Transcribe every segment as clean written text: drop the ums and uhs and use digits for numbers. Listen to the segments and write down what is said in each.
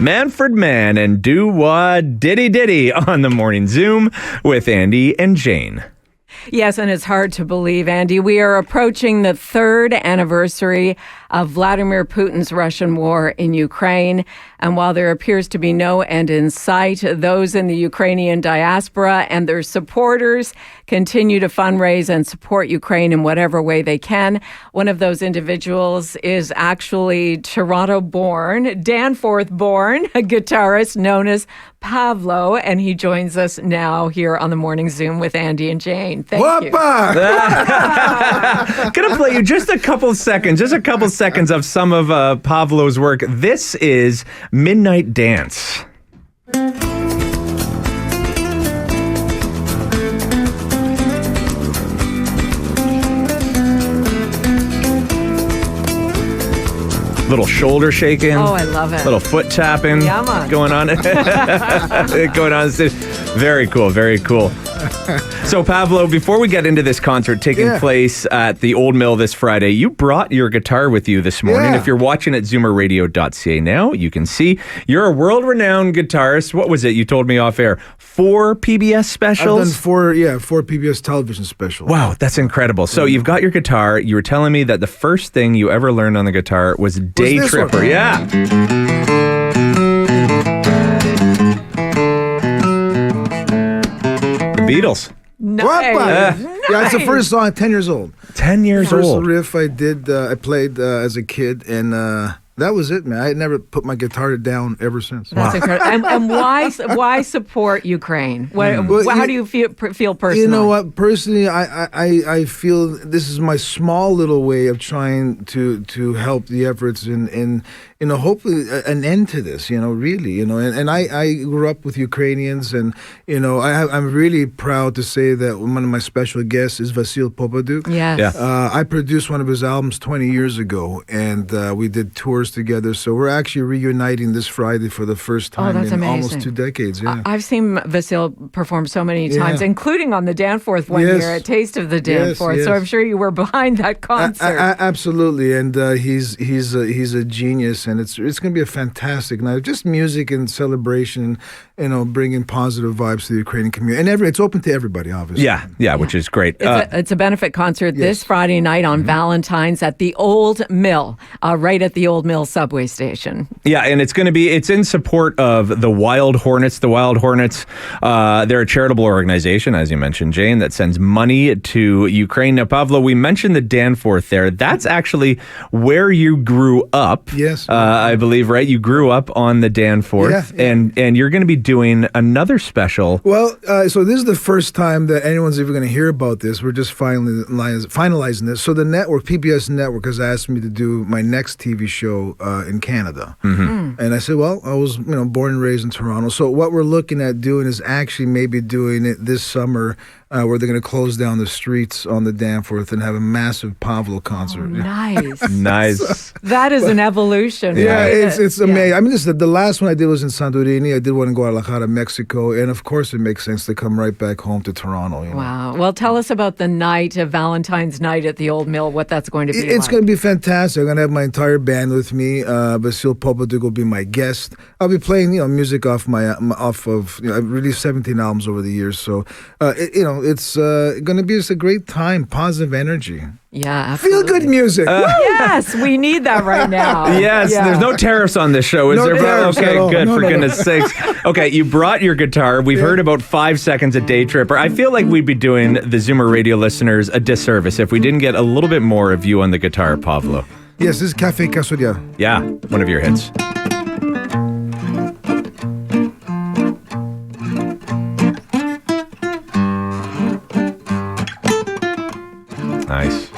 Manfred Mann and Do-Wah Diddy Diddy on the Morning Zoom with Andy and Jane. Yes, and it's hard to believe, Andy. We are approaching the third anniversary of Vladimir Putin's Russian war in Ukraine. And while there appears to be no end in sight, those in the Ukrainian diaspora and their supporters continue to fundraise and support Ukraine in whatever way they can. One of those individuals is actually Toronto-born, Danforth-born, a guitarist known as Pavlo, and he joins us now here on the Morning Zoom with Andy and Jane. Thank you. Gonna play you just a couple seconds of some of Pavlo's work. This is Midnight Dance. Little shoulder shaking. Oh, I love it. Little foot tapping. Yeah, man. Going on. Going on. Very cool. Very cool. So, Pavlo, before we get into this concert taking place at the Old Mill this Friday, you brought your guitar with you this morning. Yeah. If you're watching at zoomerradio.ca now, you can see you're a world-renowned guitarist. What was it? You told me off air. 4 PBS specials? I've done four PBS television specials. Wow, that's incredible. So you've got your guitar. You were telling me that the first thing you ever learned on the guitar was Day this Tripper. one. Yeah. The Beatles. Nice. Yeah, it's the first song at 10 years old. 10 years First old. riff I did, I played as a kid, and that was it, man. I had never put my guitar down ever since. That's incredible. And why support Ukraine? How do you feel personally? You know what? Personally, I feel this is my small little way of trying to help the efforts and hopefully an end to this. Really. And I grew up with Ukrainians, and I'm really proud to say that one of my special guests is Vasyl Popadiuk. Yes. Yeah. I produced one of his albums 20 years ago, and we did tours together. So we're actually reuniting this Friday for the first time that's in amazing. almost 2 decades. Yeah. I've seen Vasyl perform so many times, Yeah. including on the Danforth one Yes. year at Taste of the Danforth. yes. So I'm sure you were behind that concert. Absolutely, and he's a genius, and it's going to be a fantastic night. Just music and celebration, bringing positive vibes to the Ukrainian community, and it's open to everybody, obviously. Yeah, which is great. It's a benefit concert this Friday night on Valentine's at the Old Mill, right at the Old Mill subway station. Yeah, and it's in support of the Wild Hornets. The Wild Hornets, they're a charitable organization, as you mentioned, Jane, that sends money to Ukraine. Now, Pavlo, we mentioned the Danforth there. That's actually where you grew up. Yes. I believe, right? You grew up on the Danforth, Yeah. and you're going to be doing another special. Well, so this is the first time that anyone's ever going to hear about this. We're just finalizing this. So the network, PBS Network, has asked me to do my next TV show in Canada. Mm-hmm. And I said, well, I was born and raised in Toronto. So what we're looking at doing is actually maybe doing it this summer where they're going to close down the streets on the Danforth and have a massive Pavlo concert. Nice. Nice. That is an evolution. Yeah, right? it's amazing. I mean, the last one I did was in Santorini. I did one in Guadalajara, Mexico. And of course, it makes sense to come right back home to Toronto. Wow. Well, tell us about the night of Valentine's night at the Old Mill, what that's going to be It's like. going to be fantastic. I'm going to have my entire band with me. Vasyl Popadiuk will be my guest. I'll be playing, music off of. I've released 17 albums over the years, so it's going to be just a great time. Positive energy. Yeah, Feel absolutely. good music. Yes, we need that right now. Yes, Yeah. There's no tariffs on this show, is No there? tariffs Okay, at all. good, No, for no, no. goodness sakes. Okay, you brought your guitar. We've heard about 5 seconds a Day Tripper. I feel like we'd be doing the Zoomer Radio listeners a disservice if we didn't get a little bit more of you on the guitar, Pavlo. Yes, this is Café Casoria. Yeah, one of your hits. Nice.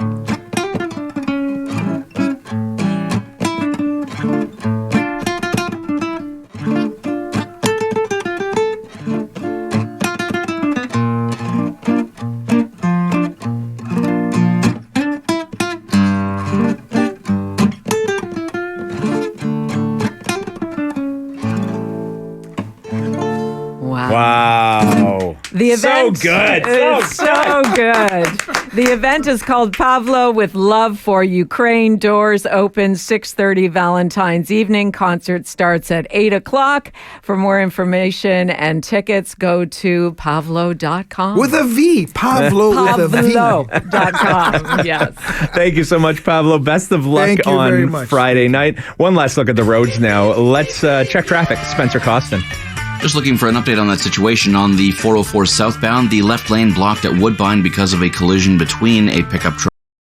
Wow. Wow. The event So good. is so good. The event is called Pavlo with Love for Ukraine. Doors open 6:30 Valentine's evening. Concert starts at 8 o'clock. For more information and tickets, go to pavlo.com. With a V. Pavlo with a V. Pavlo.com. Yes. Thank you so much, Pablo. Best of luck Thank you very on much. Friday night. One last look at the roads now. Let's check traffic. Spencer Costin. Just looking for an update on that situation on the 404 southbound. The left lane blocked at Woodbine because of a collision between a pickup truck